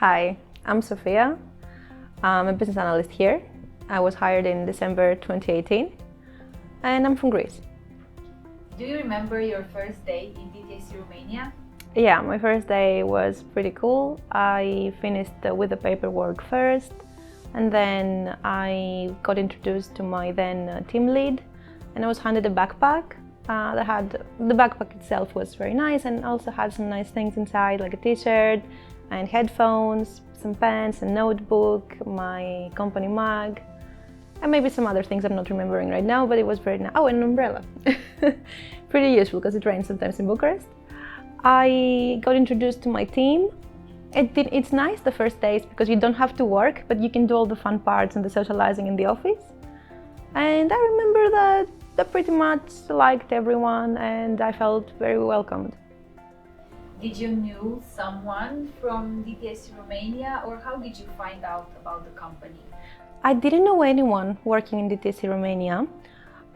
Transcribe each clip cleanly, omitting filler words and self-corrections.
Hi, I'm Sofia. I'm a business analyst here. I was hired in December 2018 and I'm from Greece. Do you remember your first day in DTSE Romania? Yeah, my first day was pretty cool. I finished with the paperwork first and then I got introduced to my then team lead and I was handed a backpack. The backpack itself was very nice and also had some nice things inside, like a t-shirt and headphones, some pens, a notebook, my company mug, and maybe some other things I'm not remembering right now, but it was very nice. Oh, and an umbrella. Pretty useful because it rains sometimes in Bucharest. I got introduced to my team. It's nice the first days because you don't have to work, but you can do all the fun parts and the socializing in the office. And I remember that I pretty much liked everyone and I felt very welcomed. Did you know someone from DTSE Romania, or how did you find out about the company? I didn't know anyone working in DTSE Romania.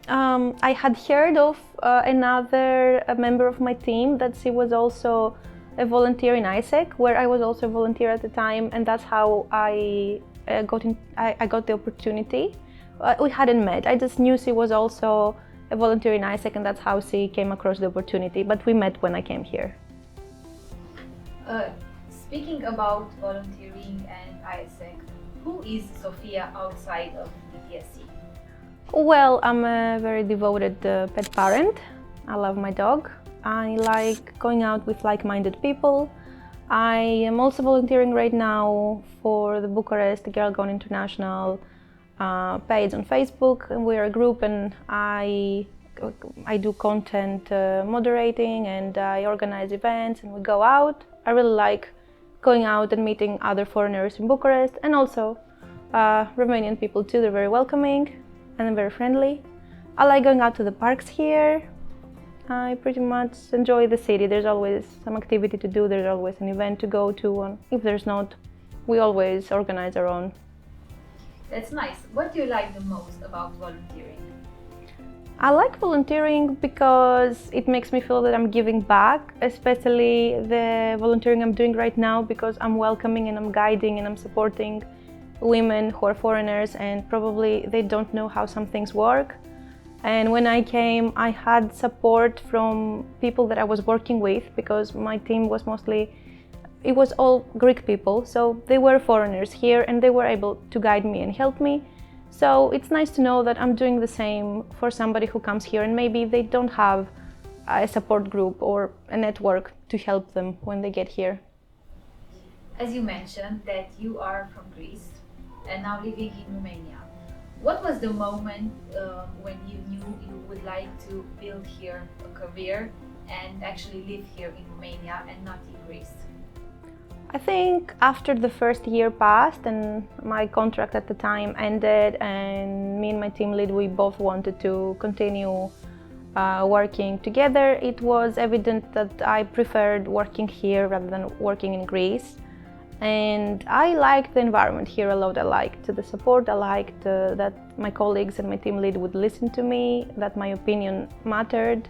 I had heard of another member of my team that she was also a volunteer in ISEC, where I was also a volunteer at the time, and that's how I got the opportunity. We hadn't met. I just knew she was also a volunteer in ISEC, and that's how she came across the opportunity. But we met when I came here. Speaking about volunteering and ISEC, who is Sofia outside of DTSE? Well, I'm a very devoted pet parent. I love my dog. I like going out with like-minded people. I am also volunteering right now for the Bucharest Girl Gone International page on Facebook, and we're a group, and I do content moderating, and I organize events, and we go out. I really like going out and meeting other foreigners in Bucharest, and also Romanian people too. They're very welcoming and very friendly. I like going out to the parks here. I pretty much enjoy the city. There's always some activity to do, there's always an event to go to, and if there's not, we always organize our own. That's nice. What do you like the most about volunteering? I like volunteering because it makes me feel that I'm giving back, especially the volunteering I'm doing right now, because I'm welcoming and I'm guiding and I'm supporting women who are foreigners and probably they don't know how some things work. And when I came, I had support from people that I was working with, because my team was it was all Greek people, so they were foreigners here and they were able to guide me and help me. So it's nice to know that I'm doing the same for somebody who comes here and maybe they don't have a support group or a network to help them when they get here. As you mentioned that you are from Greece and now living in Romania, what was the moment when you knew you would like to build here a career and actually live here in Romania and not in Greece? I think after the first year passed and my contract at the time ended, and me and my team lead, we both wanted to continue working together, it was evident that I preferred working here rather than working in Greece. And I liked the environment here a lot. I liked the support, I liked that my colleagues and my team lead would listen to me, that my opinion mattered,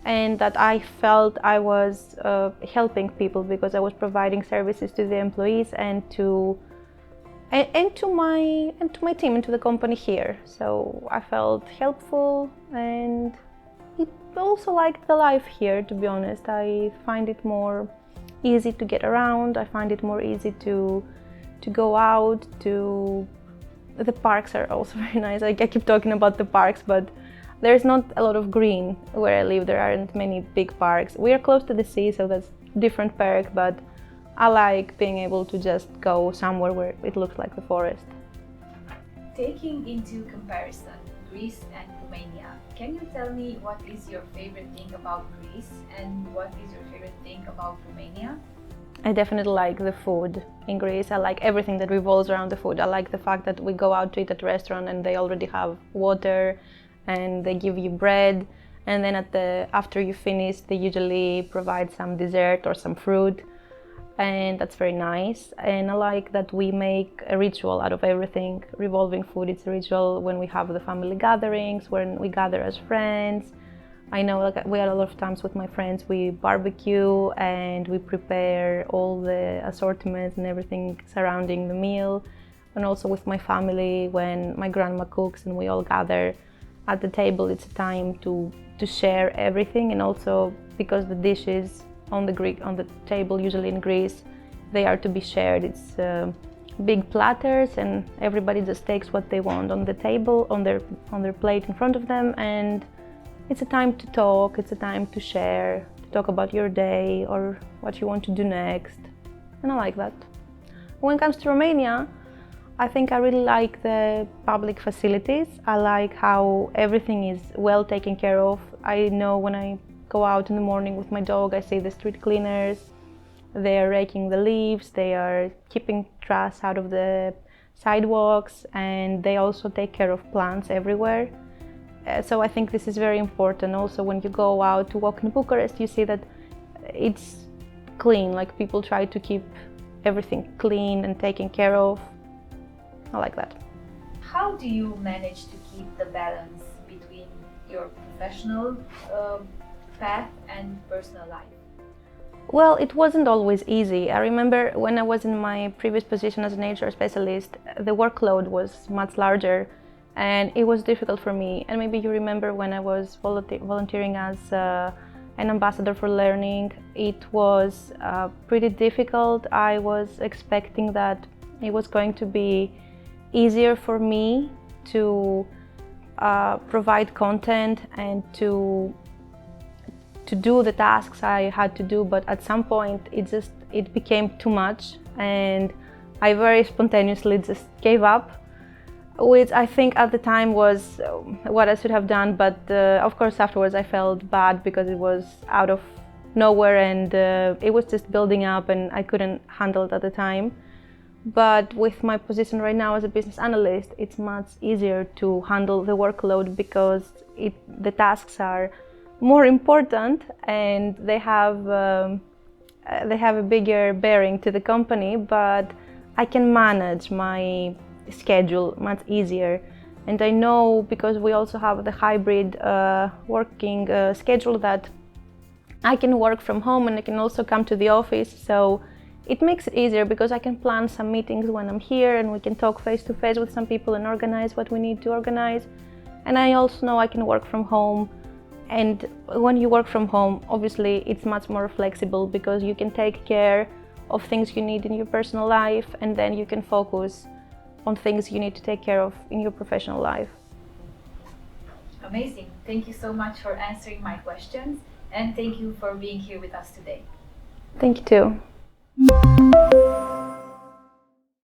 and that I felt I was helping people because I was providing services to the employees and to my team and to the company here. So I felt helpful, and I also liked the life here, to be honest. I find it more easy to get around. I find it more easy to go out to. The parks are also very nice. I keep talking about the parks, but there's not a lot of green where I live. There aren't many big parks. We are close to the sea, so that's a different perk, but I like being able to just go somewhere where it looks like the forest. Taking into comparison Greece and Romania, can you tell me what is your favorite thing about Greece and what is your favorite thing about Romania? I definitely like the food in Greece. I like everything that revolves around the food. I like the fact that we go out to eat at a restaurant and they already have water and they give you bread, and then after you finish they usually provide some dessert or some fruit, and that's very nice. And I like that we make a ritual out of everything. Revolving food, it's a ritual when we have the family gatherings, when we gather as friends. I know like we had a lot of times with my friends, we barbecue and we prepare all the assortments and everything surrounding the meal. And also with my family, when my grandma cooks and we all gather at the table, it's a time to share everything. And also because the dishes on the table, usually in Greece, they are to be shared. It's big platters and everybody just takes what they want on the table, on their plate in front of them, and it's a time to talk, it's a time to share, to talk about your day or what you want to do next, and I like that. When it comes to Romania, I think I really like the public facilities. I like how everything is well taken care of. I know when I go out in the morning with my dog, I see the street cleaners. They are raking the leaves, they are keeping trash out of the sidewalks, and they also take care of plants everywhere. So I think this is very important. Also, when you go out to walk in Bucharest, you see that it's clean, like people try to keep everything clean and taken care of. I like that. How do you manage to keep the balance between your professional path and personal life? Well, it wasn't always easy. I remember when I was in my previous position as an HR specialist, the workload was much larger and it was difficult for me. And maybe you remember when I was volunteering as an ambassador for learning, it was pretty difficult. I was expecting that it was going to be easier for me to provide content and to do the tasks I had to do, but at some point it became too much and I very spontaneously just gave up, which I think at the time was what I should have done, but of course afterwards I felt bad because it was out of nowhere and it was just building up and I couldn't handle it at the time. But with my position right now as a business analyst, it's much easier to handle the workload because the tasks are more important and they have a bigger bearing to the company, but I can manage my schedule much easier. And I know because we also have the hybrid working schedule that I can work from home and I can also come to the office, so it makes it easier because I can plan some meetings when I'm here and we can talk face to face with some people and organize what we need to organize. And I also know I can work from home. And when you work from home, obviously it's much more flexible because you can take care of things you need in your personal life and then you can focus on things you need to take care of in your professional life. Amazing. Thank you so much for answering my questions and thank you for being here with us today. Thank you too.